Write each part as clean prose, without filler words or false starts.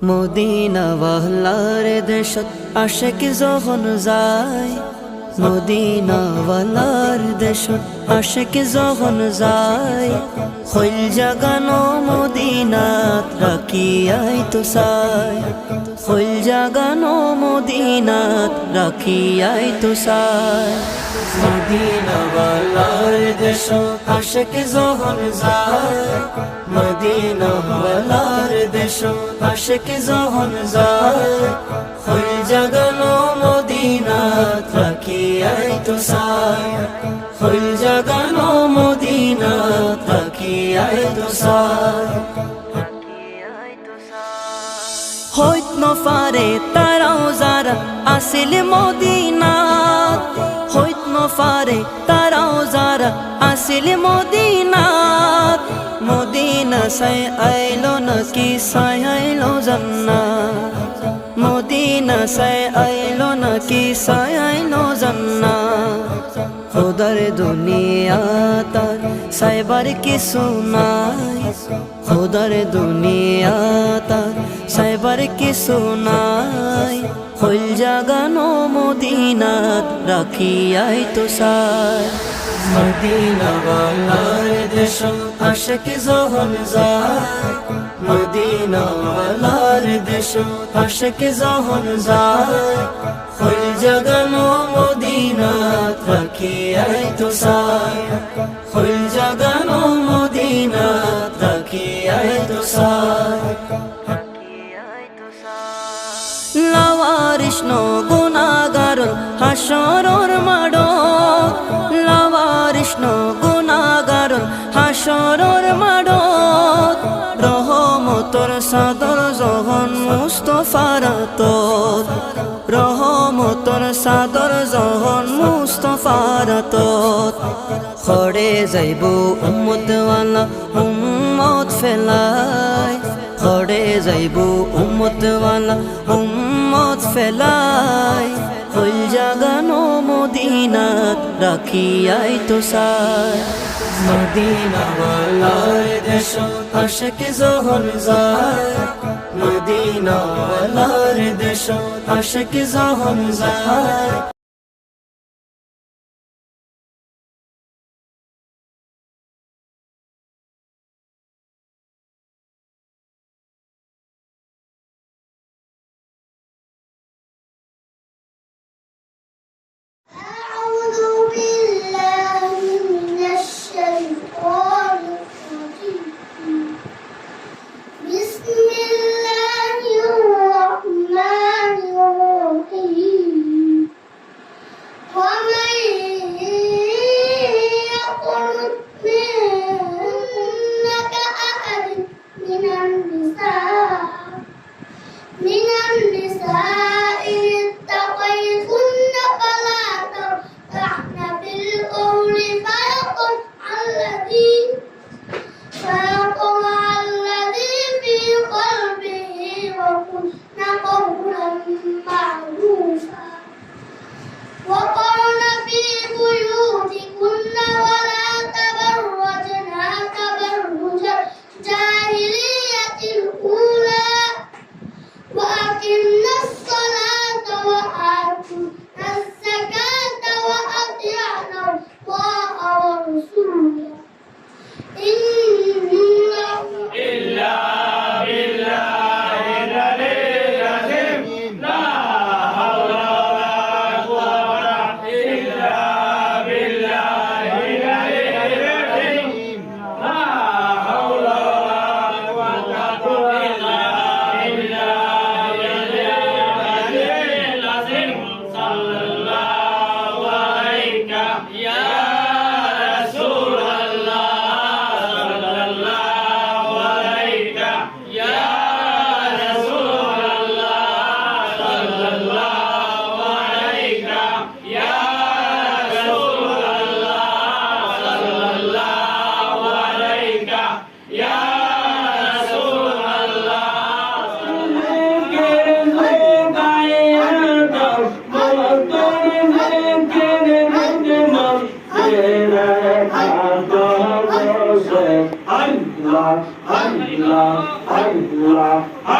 Medina ওয়ালার দেশত আশিক যখন যায়, মদিনা ওয়ালার দেশত আশিক যখন যায়, খৈল জাগানো মদিনাত রাখিয়াই তো চাই, খৈল জাগানো মদিনাত রাখিয়াই তো চাই। মদিনা ওয়ালার দেশত আশিক যখন যায়, মদিনা ওয়ালার দেশত আশিক যখন যায়, খৈল জাগানো মদিনাত রাখিয়াই তো চাই, খৈল জাগানো মদিনাত রাখিয়াই তো চাই। হইত নফারে তারাও যারা আসিল মদিনাত, হইত নফারে তারাও যারা আসিল মদিনাত, মদিনা সাই আইলো নাকি সাই আইলো জান্নাত, মদিনা সাই আইলো নাকি সাই আইলো জান্নাত। খোদার দুনিয়া তার সাইবার কিছু নাই, খোদার দুনিয়া তার সাইবার কিছু নাই, খৈল জাগানো মদিনাত রাখিয়াই তো চাই। মদিনা ওয়ালার দেশত আশিক যখন যায়, মদিনা ওয়ালার দেশত আশিক যখন যায়, খৈল জাগানো মদিনাত রাখিয়াই তো চাই, খৈল জাগানো মদিনাত রাখিয়াই তো চাই। লাওয়ারিস ন গুনাহগার হাসরর মাডো, লাওয়ারিস ন গুনাহগার হাসরর মাডো, রহমতর সাদর যখন মুস্তফার তোর, রহমতর সাদর যখন মুস্তফার তোর, খড়ে যাইব উম্মতওয়ালা উম্মত ফেলাই, খড়ে যাইব উম্মতওয়ালা উম্মত ফেলাই, খৈল জাগানো মদিনাত রাখিয়াই তো চাই। মদিনা ওয়ালার দেশত আশিক যখন যায়, মদিনা ওয়ালার দেশত আশিক যখন যায়। أعوذ بالله من الشيطان الرجيم. بسم الله الرحمن الرحيم. ومن يقنط منهن كأحد من النساء إن اتقيتن فلا تخضعن بالقول فيطمع الذي في قلبه وقلن قولا معروفا. وقرن في بيوتكن ولا تبرجن تبرج الجاهلية الأولى وأقمنا الصلاة وآتينا الزكاة وأطعنا الله ورسوله إلا بالله العلي العظيم لا حول ولا قوة إلا بالله العلي العظيم لا حول ولا قوة إلا بالله العلي العظيم صلى الله عليك يا رسول الله صلى الله عليك يا رسول الله صلى الله عليك يا رسول الله صلى الله عليك يا رسول الله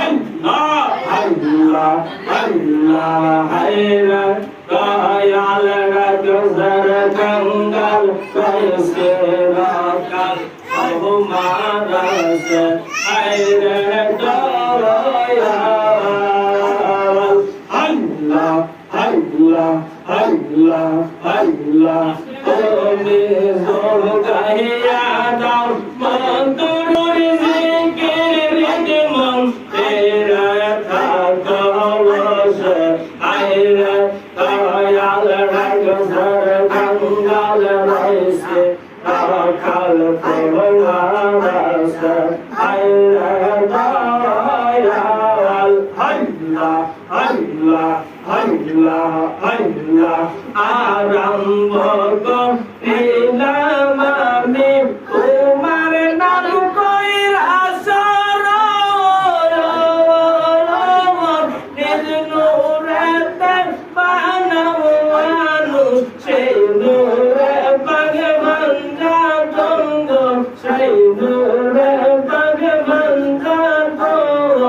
আল্লাহ আল্লাহ হায়রা দয়াল রাজর কঙ্গাল কইসে রাকাল হমারা সে হায়রা দয়াল আল্লাহ আল্লাহ আল্লাহ আল্লাহ তুমি জোর গাইয়া দাও মন্তর জিকির মন তেরা থাকো বসে আইরে দয়াল রাগসর গঙ্গাল রইছে রাখাল ফলওয়ারসে আইরে দয়াল আল্লাহ আল্লাহ আল্লাহ আল্লাহ আরম্ভ করিলাম আমি তোমার নাম কইরা সরল নিজ নূরেতে বানাও মানুষ সেই নূরে ভগবান জাতঙ্গ সেই নূরে ভগবান জাতঙ্গ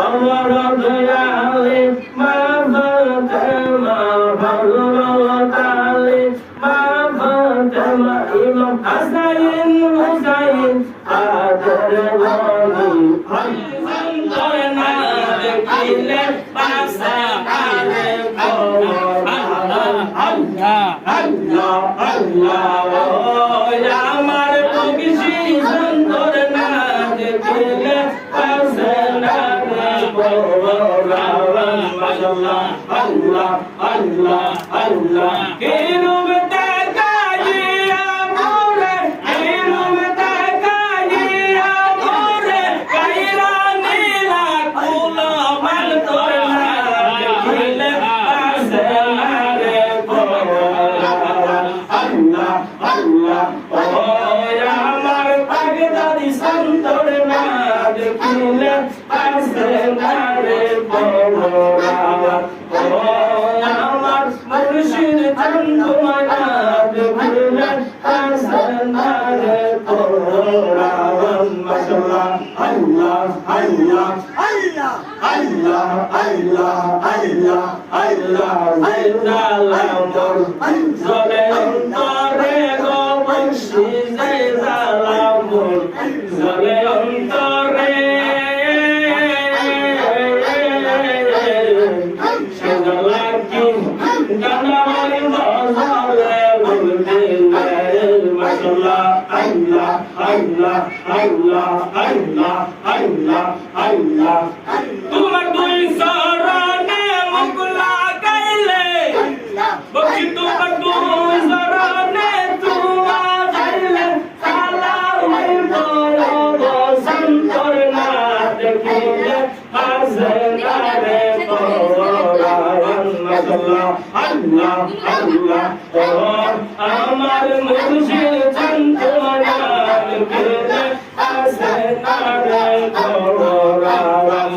আমার দয়ালে মা ফাতেমা ভালোতালে মা ফাতেমা ইমাম হাসাইন হুসাইন আদর বনি সন্তর না দেখিলে পাশে আলে আল্লাহ আল্লাহ আল্লাহ আমার বগিসি সন্তর না দেখিলে পাশে আলে মাশাআল্লাহ আল্লাহ আল্লাহ আল্লাহ কিরূপ তাকাইয়া মোরে কিরূপ তাকাইয়া মোরে কাইরা নীলা কুলা মান তোর না দেখিলে পাশে আলে আল্লাহ আল্লাহ ও আমার পাগদাদি সন্তর না দেখিলে পাশে আলে আমার মুর্শিদ চন্দ্রমানা দেখিলে হাসানারে কোরআন মাশাআল্লাহ আল্লাহ আল্লাহ আল্লাহ আল্লাহ আল্লাহ আল্লাহ আল্লাহ জিন্দালামুর জলে অন্তরে গো বংশী জিন্দালামুর জলে অন্তরে আল্লাহ আল্লাহ আল্লাহ আল্লাহ আল্লাহ তোমার দুই শরণে মুখ লাগাইলে বকি তোমার দুই শরণে তোমার গাইলে সালাম করো সন্তর না দেখিলে হাসনারে কোরআন মাশাআল্লাহ আল্লাহ আল্লাহ ও আমার মুর্শিদ চন্দ্রমানা দেখিলে হাসনারে কোরআন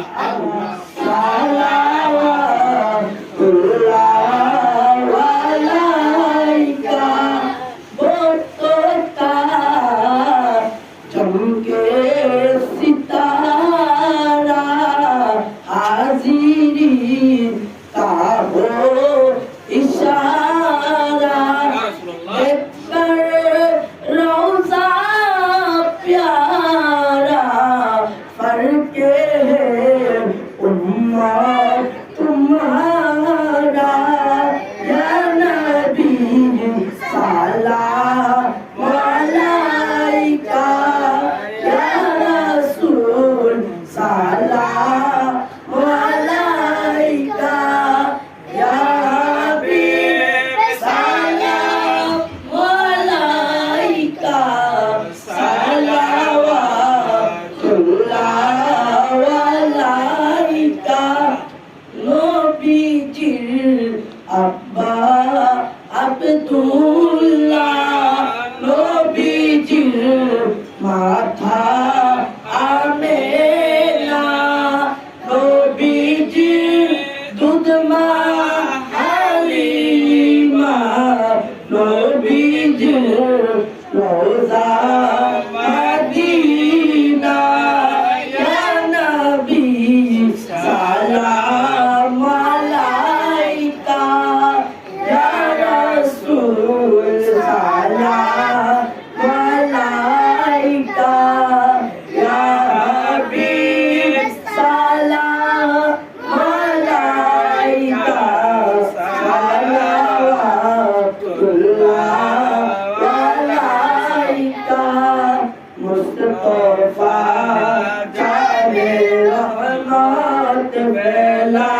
বেলা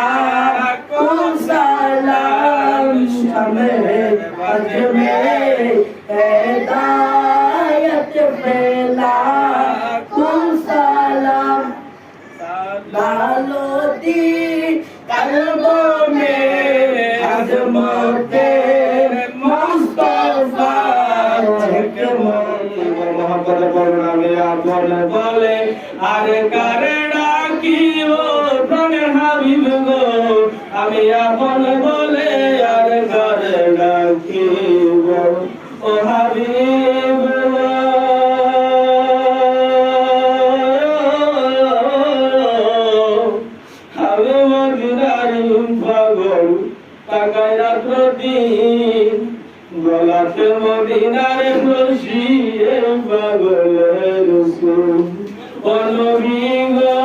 কোন সালাম শামে আজমে হেদায়েত বেলা কোন সালাম লালো দি কলব মে আজমতে মুস্তাফা মোহাম্মদ বলরামে আপন বলে আর কারে ডাকিব প্রাণের হাবিব গো আমি আপন বলে আর কারে ডাকিব ও হাবিব আমি মদিনার পাগল তাকায় রাত্র দিন গলাতে মদিনার খুশি পাগলের সুর ও নবী গো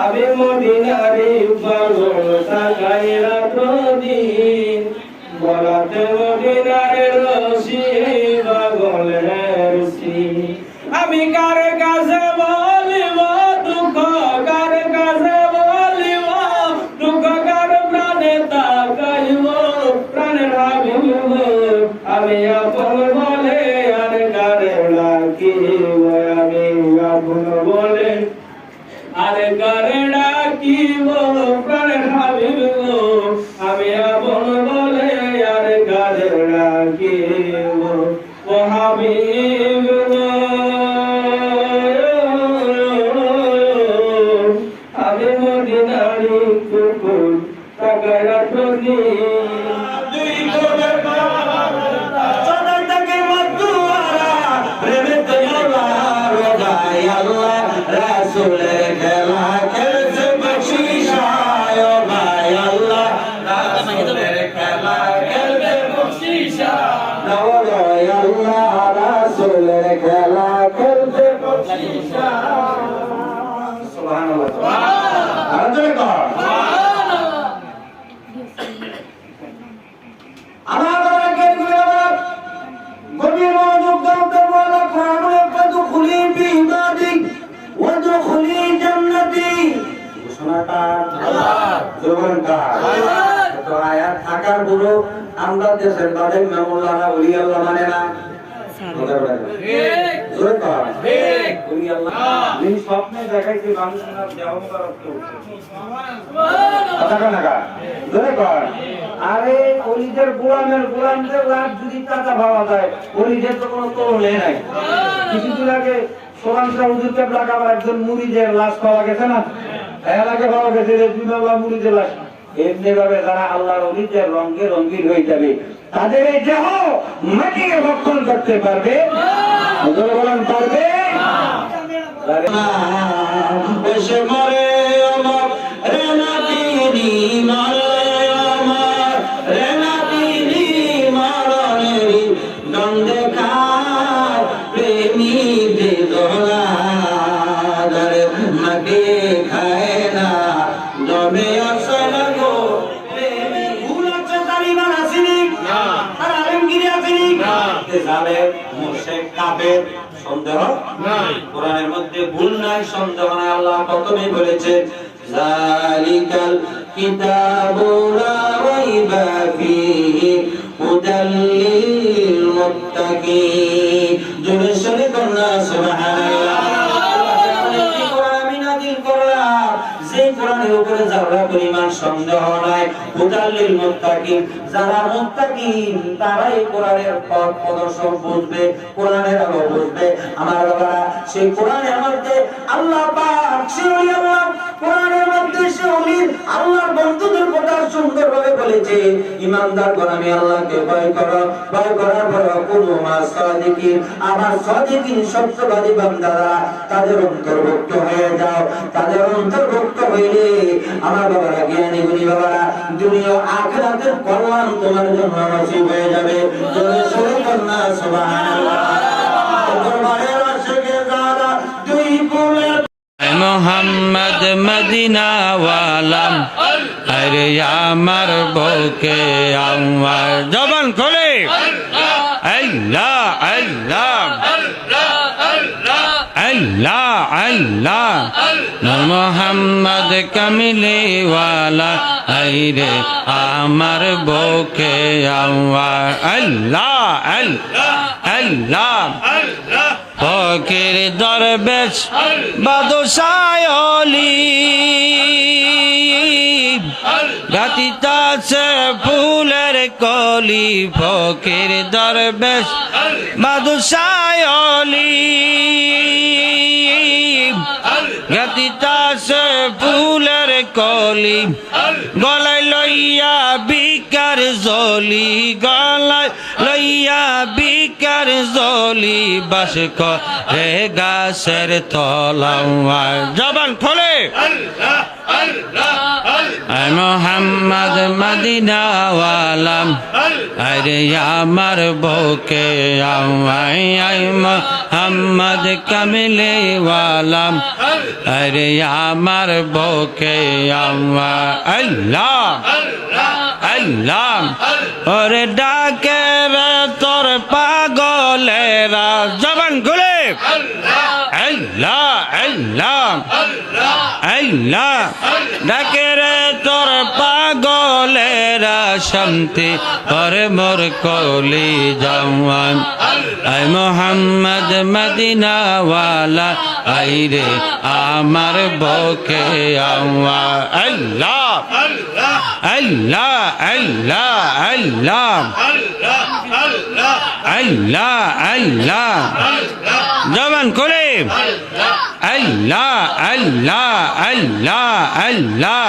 আমি মদিনার পাগল তাকায় রাত্র দিন গলাতে মদিনার খুশি পাগলের সুর আমি কার কাছে বলিব দুঃখ কার কাছে বলিব দুঃখ কার প্রাণে তাকাইব প্রাণের হাবিব আমি আপন বলে আর কারে ডাকিব আমি আপন বলে আর কারে ডাকিব প্রাণের হাবিব আমি আপন বলে আর কারে ডাকিব ও হাবিব আমি মদিনারি কুকুর তাকায় রাত্র দুই কোণের সদা থাকে মধুয়ারা প্রেমে তোমার রোগায় আল্লাহ রাসূলের খেলা খেলছে বকশিশায় ও ভাই আল্লাহ রাসূলের খেলা খেলছে বকশিশায় নওয়ায় আল্লাহ রাসূলের খেলা খেলছে বকশিশায় সুবহানাল্লাহ সুবহানাল্লাহ আমার বাবাকে গুলাব গভীর মনোযোগ দাও বলা কোরআনে ফাদখুলি বিবাদি ওয়াদখুলি জান্নাতি ঘোষণাটা আল্লাহ জবানটা আল্লাহ তো আয়াত থাকার পুরো আমরা দেশের বাদে মাওলানা ওলি আল্লাহ মানে না ঠিক জোরে কর ঠিক ওলি আল্লাহ যিনি স্বপ্নে দেখাইছে বাংলার দেহ মুবারক সুবহানাল্লাহ কথা কানা জোরে কর আরে ওলিদের গোলামদের লাভ যদি টাকা পাওয়া যায় ওলিদের তো কোনো তোলে নাই কিছুদিন আগে সোলানসা হুজুর কেবলা কাবার একজন মুরিদের লাশ পাওয়া গেছে না এলাকে পাওয়া গেছে যে দুইবাবা মুরিদের লাশ এমনি ভাবে যারা আল্লাহর ওলিদের রঙে রঙিন হয়ে যাবে তাদের এই দেহ মাটিকে ভক্ষণ করতে পারবে জোরে বলেন পারবে এসে মরে আমার রেনাতিনি মারে আমার রেনাতিনি মারনেরি গন্ধে খায় প্রেমী দে দোলা ধরে মাটি খায় না জমে আসে না গো প্রেমী ভুল আছে তালিবান আসেনি আর আলমগীরি আসেনি জালেম মুশরিক কাফের সন্দেহ নাই কোরআনের মধ্যে ভুল নাই সন্দেহ নাই আল্লাহ প্রথমেই বলেছে জালিকাল কিতাবু লা রাইবা ফীহি হুদাল লিল মুত্তাকিন জোরে সরে কন্যা সুবহানাল্লাহ আমি নাযিল করলাম যে কোরআনের উপরে যারা পরিমাণ সন্দেহ নাই হুদাল লিল মুত্তাকিন যারা মুত্তাকিন তারা এই কোরআনের পথ প্রদর্শন বুঝবে কোরআনের আলো বুঝবে আমার বাবা সেই কোরআনের মধ্যে আল্লাহ পাক সেই আল্লাহ কোরআনের মধ্যে সে ওলির আল্লাহর বন্ধুদের কথা সুন্দরভাবে বলেছে ইমানদারগণ আমি আল্লাহকে ভয় করো ভয় করার পর কোন সাদিকিন আমার সাদিকিন সত্যবাদী বান্দারা তাদের অন্তর্ভুক্ত হয়ে যাও তাদের অন্তর্ভুক্ত হইলে আমার বাবারা জ্ঞানী গুণী বাবারা দুনিয়া আখিরাতের কল্যাণ তোমার জন্য নসিব হয়ে যাবে জোরে সরে কন্যা সুবহানাল্লাহ দরবারের আশিকে যারা দুই ফুলে মোহাম্মদ মদিনা ওয়ালাম আরে আমার বুকে আমার জবান খোলে আল্লাহ আল্লাহ আল্লাহ আল্লাহ আল্লাহ আল্লাহ নূর মোহাম্মদ কামিলে ওয়ালা আইরে আমার বুকে আওয়ার আল্লাহ আল্লাহ আল্লাহ ফকির দরবেশ বাদশাহ ওলি গাতিতাছে ফুলের কলি ফকির দরবেশ বাদশাহ ওলি গাতিতাছে ফুলের কলি গলায় লইয়া বিকার জলি গলায় লইয়া বিকার জলি বাস করে গাছের তলাওয়ার জবান খোলে আয় মোহাম্মদ মদিনাওয়ালাম আরে আমার বুকে আওয়ায় আয় মোহাম্মদ কামিলে ওয়ালাম আরে আমার বুকে আওয়া আল্লাহ আল্লাহ ওরে ডাকে রে তোর পাগলেরা জবান খুলে আল্লাহ আল্লাহ আল্লাহ ডাকে রে তোর পাগলেরা শান্তি পরে মোর কলি জওয়ান আয় মোহাম্মদ মদিনাওয়ালা আইরে আমার বুকে আওয়া আল্লাহ আল্লাহ আল্লাহ আল্লাহ আল্লাহ আল্লাহ জবান করে আল্লাহ আল্লাহ আল্লাহ আল্লাহ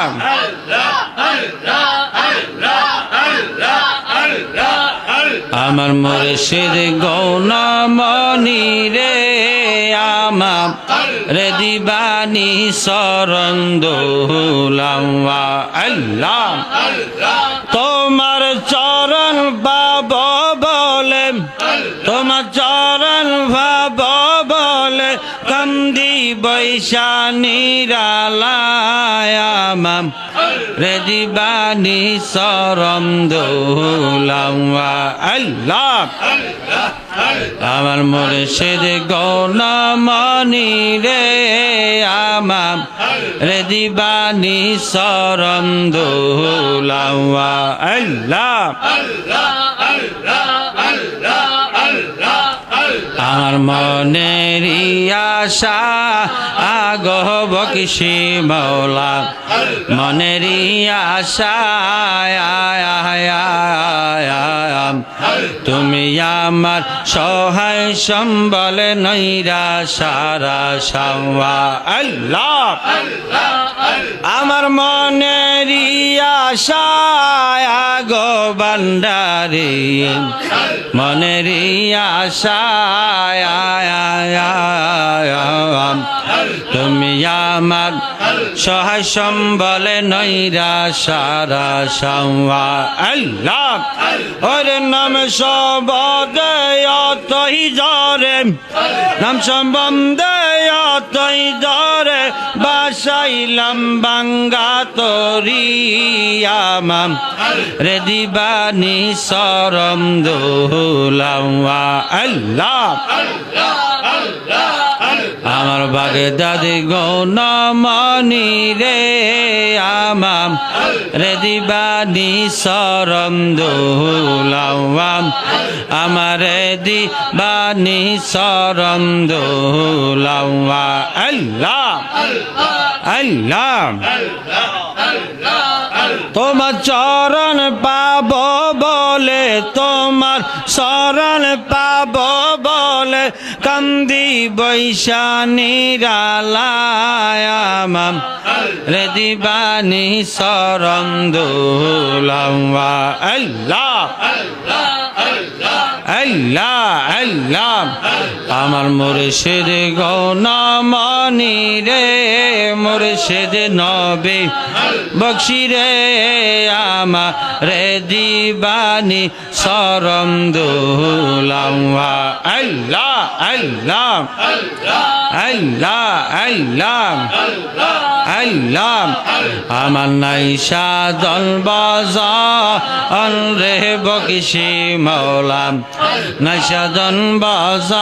আমার মুর্শিদ গৌনমণি রে আমার রে দিবানি শরণ দোলাওয়া আল্লাহ তোমার চরণ পাব বলে তোমার চরণ ভাব বলে কান্দি বৈশানী রালায়ামাম রে দিবানি শরণ দোলাওয়া আল্লাহ আমার মুর্শিদ গৌনমণি রে আমার রে দিবানি শরণ দোলাওয়া আল্লাহ আমার মনের আশা আগহ বকিসি মৌলা মনের আশা তুমি আমার সহায় সম্বল নৈরা সারা সাওয়া আল্লাহ আমার মনের আশা আগো বান্দারে মনের আশা তুমি আমার সহায় সম্বল নৈরা সারা সাওয়া আল্লাহ ওর নাম সবদে অতই জরে নাম সম্বন্ধে অতই জরে বাসাইলাম বাঙ্গা তরিয়ামাম রে দিবানি শরণ দোলাওয়া আল্লাহ আমার বাগদাদি গৌনমণি রে আমাম রে দিবানি শরণ দোলাওয়া আমার দিবানি শরণ দোলাওয়া আল্লাহ আল্লাহ তোমার চরণ পাব বলে তোমার শরণ পাব বলে কান্দি বৈশানী রালায়ামাম রে দিবানি শরণ দোলাওয়া আল্লাহ আল্লাহ আল্লাহ আমার মুর্শিদ গৌনমণি রে মুর্শিদ নবী বখশি রে আমার রে দিবানি শরণ দোলাওয়া আল্লাহ আল্লাহ আল্লাহ আল্লাহ আল্লাহ আমার নাই সাধন বাজান রে বকিসি মৌলা নাই সাধন বাজান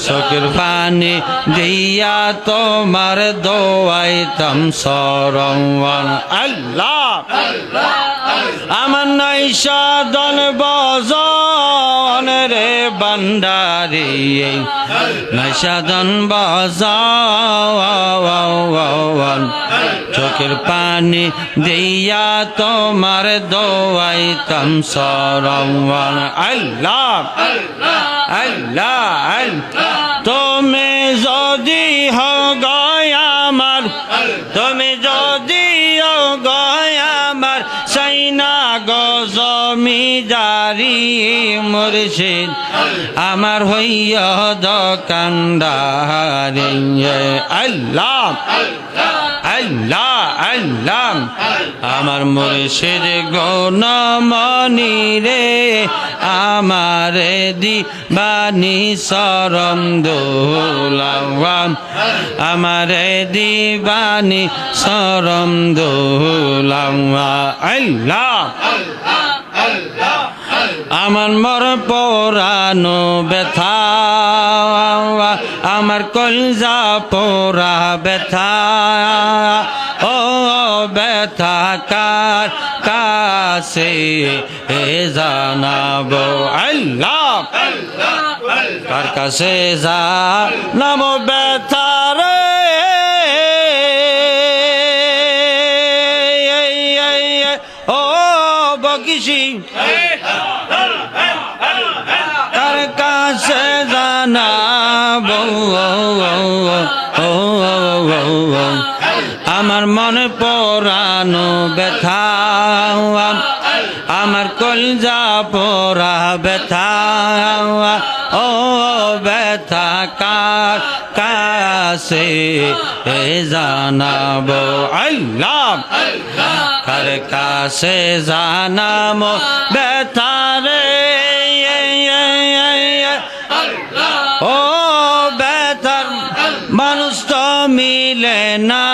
চোখের পানি দিয়া তোমার দোয়াইতাম সরওয়ান আল্লাহ আমার নাই সাধন বাজান রে বান্দারি নাই সাধন বাজান চোখের পানি দিয়া তোমার দোয়াইতাম সরওয়ান আল্লাহ আল্লাহ আল্লাহ তুমি যদি হগয় আমার তুমি যদি হগয় আমার সাইনা গজমি জারি মুর্শিদ আমার হইয়া দোকানদারি আল্লাহ আল্লাহ আল্লাহ আমার মুর্শিদ গৌনমণি রে আমারে দিবানি শরম দোলাওয়াম আমারে দিবানি শরম দোলাওয়া আল্লাহ আমার মর পরানো ব্যথা আমার কলজা পোরা ব্যথা ও ব্যথা কার কাছে জানাবো আল্লাহ কার কাছে জানাবো ব্যথা রে ও বকিসি কার কাছে জানাবো আমার মনে পরানো ব্যথা আমার কলজা পোরা ব্যথা ও ব্যথা কার কাছে জানাবো আল্লাহ কার কাছে জানাবো ব্যথা রে ও ব্যথার মানুষ তো মিলে না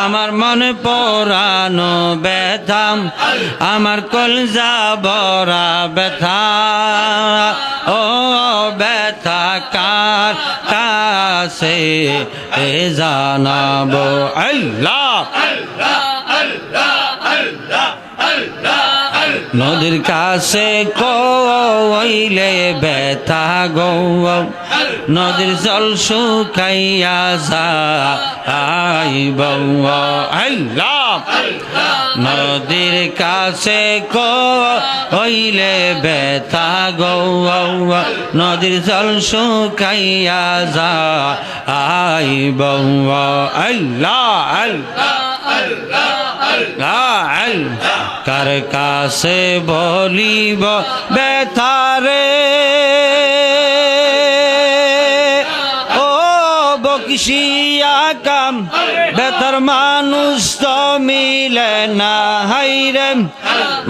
আমার মনে পরানো ব্যথা আমার কলজা বরা ব্যথা ও ব্যথা কার কাছে জানাবো আল্লাহ নদীর কাছে কইলে ব্যথা গো নদীর জল শুকাইয়া যাইব আল্লাহ নদীর কাছে কইলে ব্যথা গো নদীর জল শুকাইয়া যাইব আল্লাহ আল্লাহ কার কাছে বলিব ব্যথা রে ও বকশিয়া কাম ব্যথার মানুষ তো মিলে না হাইরে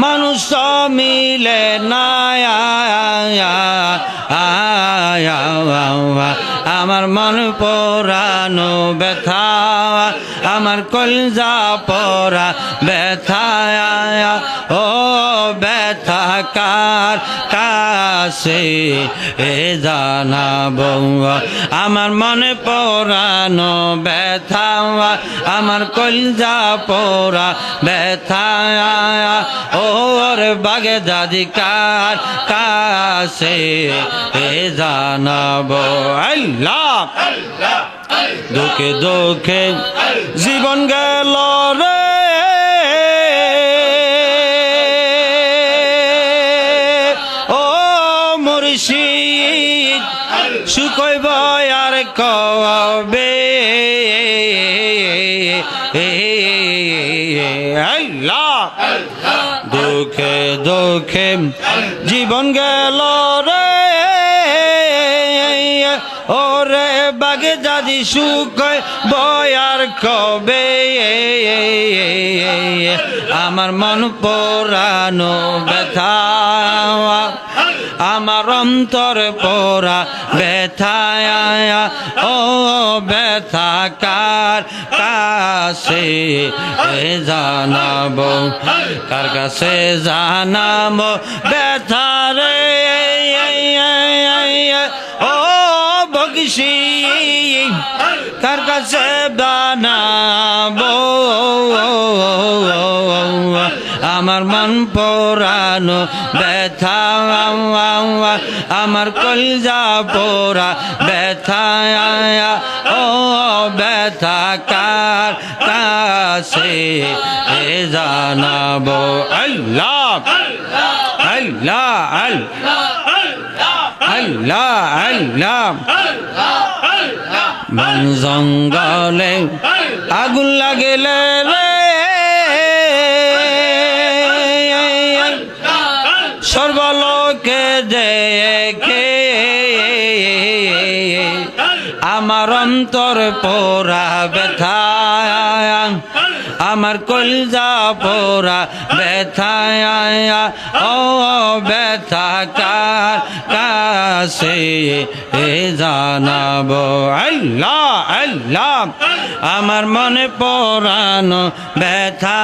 মানুষ তো মিলে না আমার মন পরানো ব্যথা আমার কলজা পরা ব্যথা ও ব্যথা কার কাছে জানাবো আমার মনে পরানো ব্যথা আমার কলজা পরা ব্যথা ওর বাগে দাদি কার কাছে জানাবো আল্লাহ দুঃখে দুঃখে জীবন গেল রে ও মুর্শিদ সুকইব আর কবে আল্লাহ দুঃখে দুঃখে জীবন গেল রে ওরে বাগে দাদি সুখ বয়ার কবে আমার মন পরানো ব্যথা আমার অন্তর পোড়া ব্যথায় ও ব্যথা কার কাছে জানাবো কার কাছে জানাবো ব্যথা রে ও বকশি কার কাছে জানাবো আমার মন পোড়ানো ব্যথা আমার কলজা পোড়া ব্যথা ও ব্যথা কার কাছে জানাবো আল্লাহ আল্লাহ আল্লাহ আল্লাহ বন জঙ্গলে আগুন লাগিলে রে সর্বলোকে দেখে আমার অন্তর পোড়া ব্যথা আমার কলজা পোড়া ব্যথা ও ব্যথা কার কাছে জানাবো আল্লাহ আল্লাহ আমার মনে পোড়ানো ব্যথা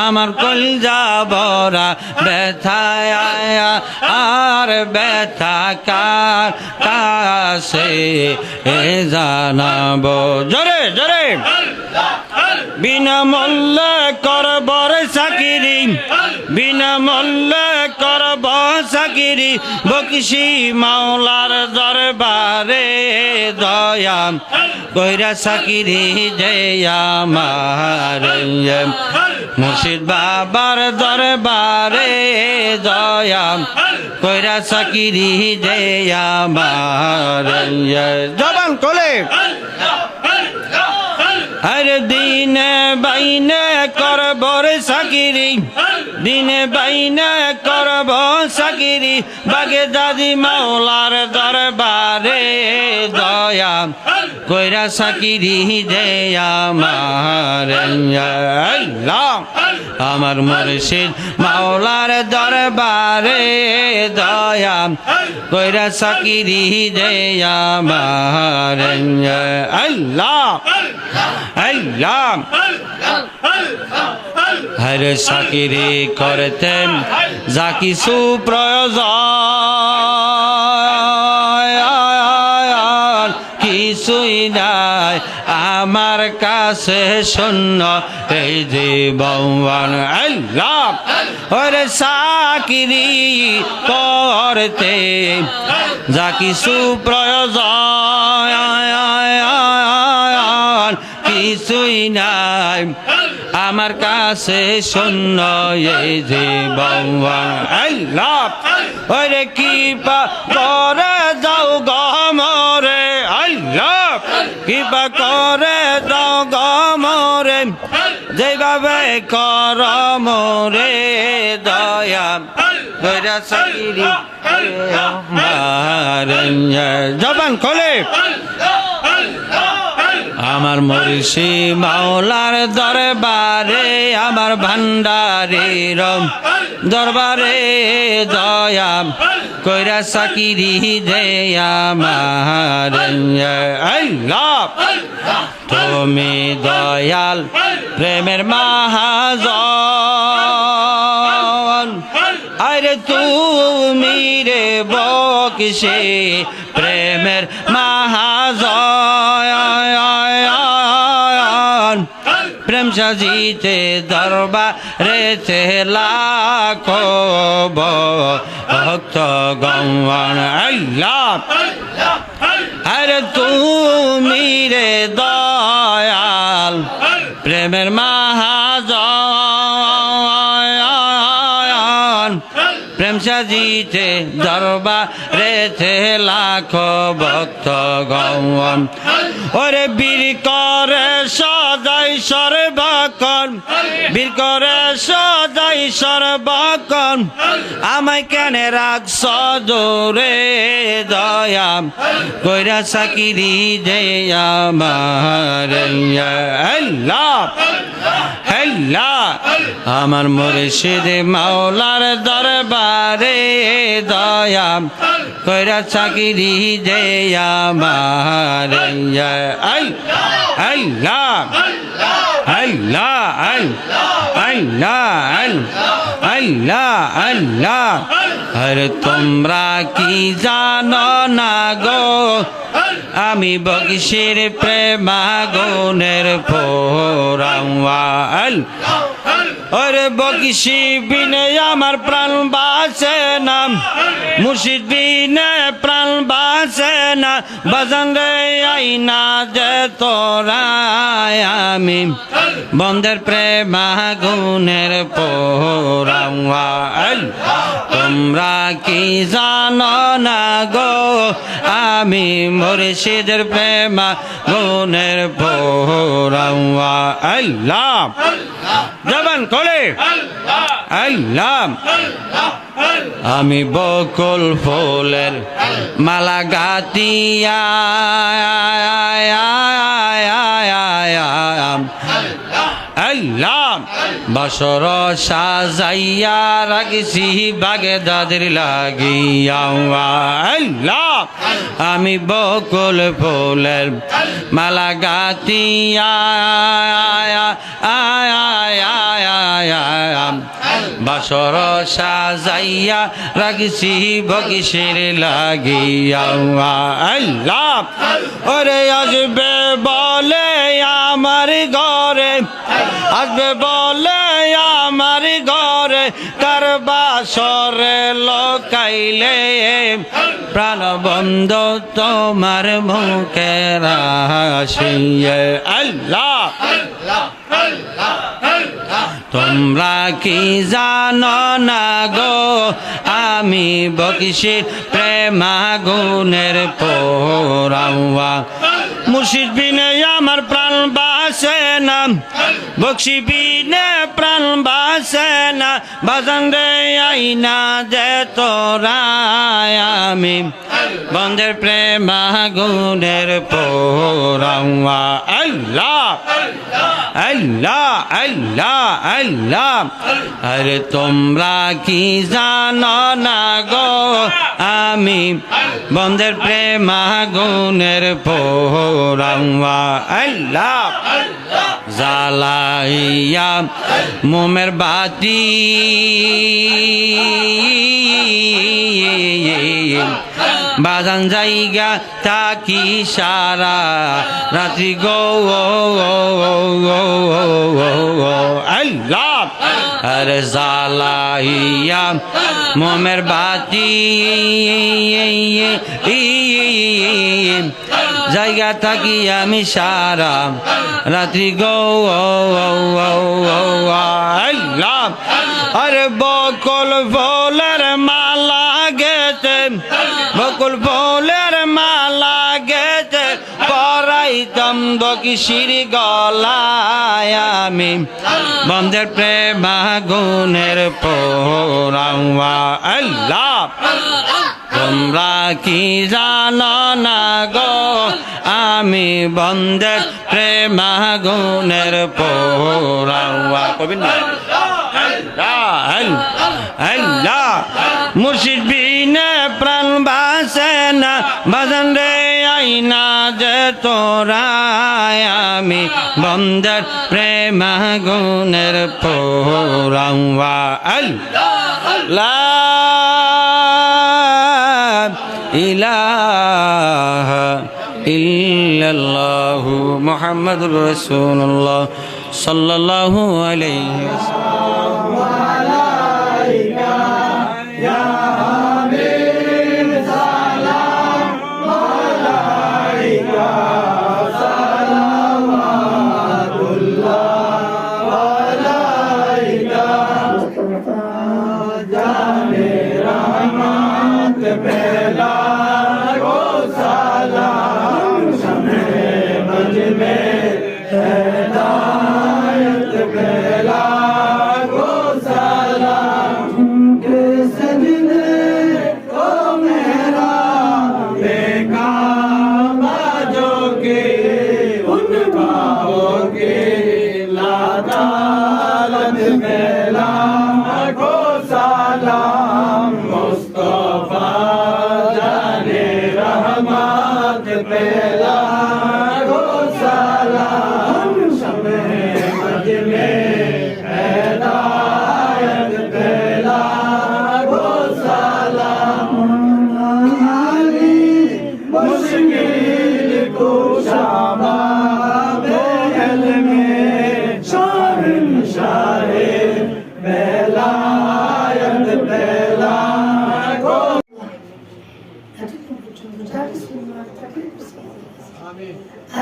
আমার কলজা ভরা ব্যথা আর ব্যথা কার কাছে জানাবো জোরে জোরে বিনামূল্যে করব চাকিরি বিনামূল্যে করব চাকিরি বকশি মাওলার দরবারে দয়া কইরা চাকিরি যে আমার মুর্শিদ বাবার দরবারে দয়া কইরা চাকিরি যে আমার জবান কোলে আরে দিনে বাইনে করব চাকিরি দিনে বাইনে করব চাকিরি বাগদাদি মাওলার দরবারে দয়া কইরা চাকিরি দে আমার আল্লাহ আমার মুর্শিদ মাওলার দরবারে দয়া কইরা চাকিরি দে আমার আল্লাহ আল্লাহ হরে চাকিরি করতেন যা কিছু প্রয়োজন কিছুই নাই আমার কাছে শূন্য এই জীবন আল্লাহ হরে চাকিরি করতে যা কিছু প্রয়োজন কিছুই নাই আমার কাছে শূন্য এই জীবন আল্লাহ ওরে কি করে যাও গমরে আল্লাহ কি করে যাও গমরে যেভাবে কর মোরে দয়া ওরে চাকিরি জবান খোলে আমার মুর্শিদ মাওলার দরবারে আমার ভান্ডারের দরবারে দয়া কইরা চাকিরি দে আমার আল্লাহ তুমি দয়াল প্রেমের মহাজন আরে তুমি রে বকশি প্রেমের মহাজন প্রেম সাজিতে দরবারেতে লাখো ভক্ত গণ আল্লাহ আরে তুমি রে দয়াল প্রেমের মহাজন প্রেম সাজিতে দরবারেতে লাখো ভক্ত গণ ওরে বীর করে সদাই সর্বক্ষণ বীর করে সদাই সর্বক্ষণ আমায় কেন রাখছ দূরে দয়া কইরা চাকিরি দে আমার আল্লাহ আল্লাহ আমার মুর্শিদ মাওলার দরবারে দয়া কইরা চাকরি দে আমার আল্লাহ আল্লাহ আল্লাহ আল্লাহ আল্লাহ আরে তোমরা কি জানো না গো আমি বগিসের প্রেমাগুনের পোড়াওয়া ওরে বগিসি বিনে আমার প্রাণ বাঁচে না মুর্শিদ বিনে প্রাণ বাঁচে না বাজান রে আইনা যে তোরা আমি বন্ধের প্রেমাগুনের পোড়াওয়া তোমরা কি জানো না গো আমি মুর্শিদের প্রেমাগুনের পোড়াওয়া আল্লাহ জবান কোলে আল্লাহ আমি বকুল ফুলের মালা গাতিয়া আল্লাহ বসর সাজাইয়া রাখছি বাগে দাদের লাগিয়া আল্লাহ আমি বকুল ফুলের মালা গাতিয়া বাসর সাজাইয়া রাখছি বগিসের লাগিয়া আল্লাহ ওরে আসবে বলে আমার ঘরে আসবে বলে আমার ঘরে কার বাসরে লোকাইলে প্রাণ বন্ধ তোমার মুখের হাসিয়ে আল্লাহ তোমরা কি জানো না গো আমি বগিসের প্রেমাগুনের পোড়াওয়া মুর্শিদ বিনে আমার প্রাণ বাঁচে না বক্সি বিনে প্রাণ বাঁচে না বাজান রে আইনা যে তোরা আমি বন্ধের প্রেমাগুনের পোড়াওয়া আল্লাহ আল্লাহ আল্লাহ আল্লাহ আরে তোমরা কি জানো না গো আমি বন্ধের প্রেমাগুনের পোড়াওয়া আল্লাহ জ্বালাইয়া মোমের বাতি বাজান জায়গা থাকি সারা রাত্রি গো আল্লাহ আরে জ্বালাইয়া মোমের বাতি জায়গা থাকি আমি সারা রাত্রি গো আল্লাহ আরে বকুল ফুলের মালা গেতে বকুল ফুলের মালা গেতে পরাইতাম বগিসির গলায় আমি বন্ধের প্রেমাগুনের পোড়াওয়া আল্লাহ তোমরা কি জানো না গো আমি বন্ধের প্রেমাগুনের পোড়াওয়া কবি না আল্লাহ মুর্শিদ বিনে প্রাণ বাঁচে না বাজান রে আইনা যে তোরা আমি বন্ধের প্রেমাগুনের পোড়াওয়া আল্লাহ ইলাহা ইল্লাল্লাহু মুহাম্মাদুর রাসূলুল্লাহ সাল্লাল্লাহু আলাইহি Salam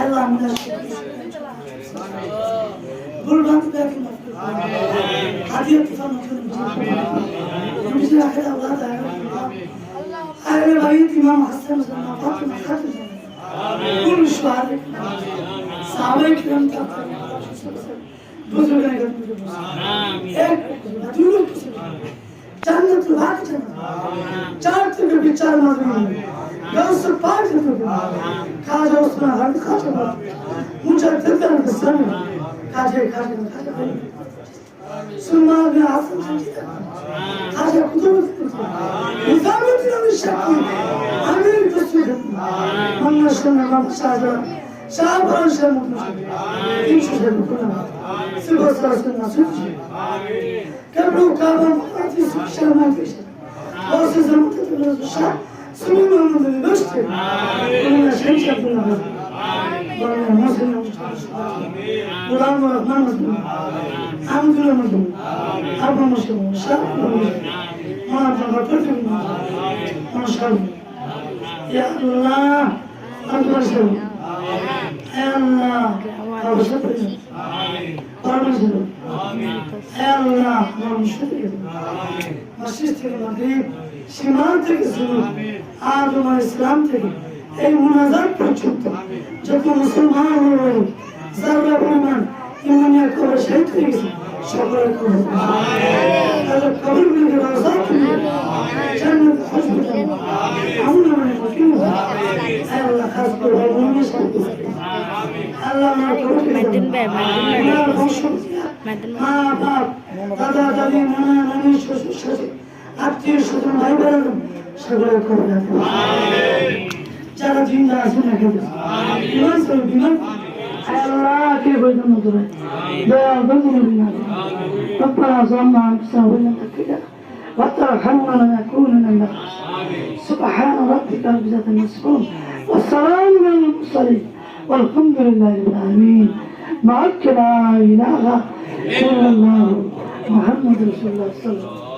আল্লাহ আমাদের ভুলভ্রান্তিকে মাফ করুন হাদিয়া তুফান মাফ করুন আমি যে আখের আওলাদ আগে ভাই ইমাম হাসান জানা ফাতিমা খাতুন কুল শুহাদা সাহাবায়ে কিরাম কা বুজুর্গান এক দুই জান্নাতুল বাকি চার থেকে বিচার মাঝে গাউস পাক থেকে খাজা ওসমান হাদি খাজা মুজাদ্দিদ আল-হাসান খাজা সুন্নাহ বিন হাসান খাজা কুতুব নিজামুদ্দিন আল-শাকি আমির তসবিহ মান্না সুন্নাহ মাশাআল্লাহ শাহবান শাহ মুহাম্মদ ইনশাআল্লাহ কুল্লাহ সিবসার সুন্নাহ সুজি كبروا كابا في سكشة ما فيش بس زمان تقول الشعب سمين من البشر ولا شيء شافنا ولا مسلم ولا ما مسلم الحمد لله مسلم أبو مسلم شعب ما تغفرت ما شاء الله يا الله أنت مسلم يا الله أبو سبحان آمين Allah müşterik masjid থেকে মাগরিব সীমান্ত থেকে শুরু আদম ইসলাম থেকে এই মুনাজাত পর্যন্ত যত মুসলমান হলো যারা পরিমাণ ইমানিয়া করে শহীদ হয়ে গেছে সকলের কবর আল্লাহ কবর গুলোকে রওজা করে জান্নাত খুশবু আমরা মনে করি আল্লাহ খাস করে মুমিন আল্লাহ আমার কবরকে মা বাপ দাদা দাদি নানা নানি শ্বশুর শাশুড়ি আত্মীয় স্বজন ভাই বোন সকলে করে রাখুন যারা জিন্দা আছেন না কেন ইমান করে বিমান আল্লাহকে বৈধন্য করে দয়া বন্ধু বিনা ربنا ظلمنا انفسنا وان لم تغفر لنا وترحمنا لنكونن من الخاسرين سبحان ربك رب العزة عما يصفون والسلام على المرسلين والحمد لله رب العالمين معك لا اله إلا الله محمد رسول الله صلى الله عليه وسلم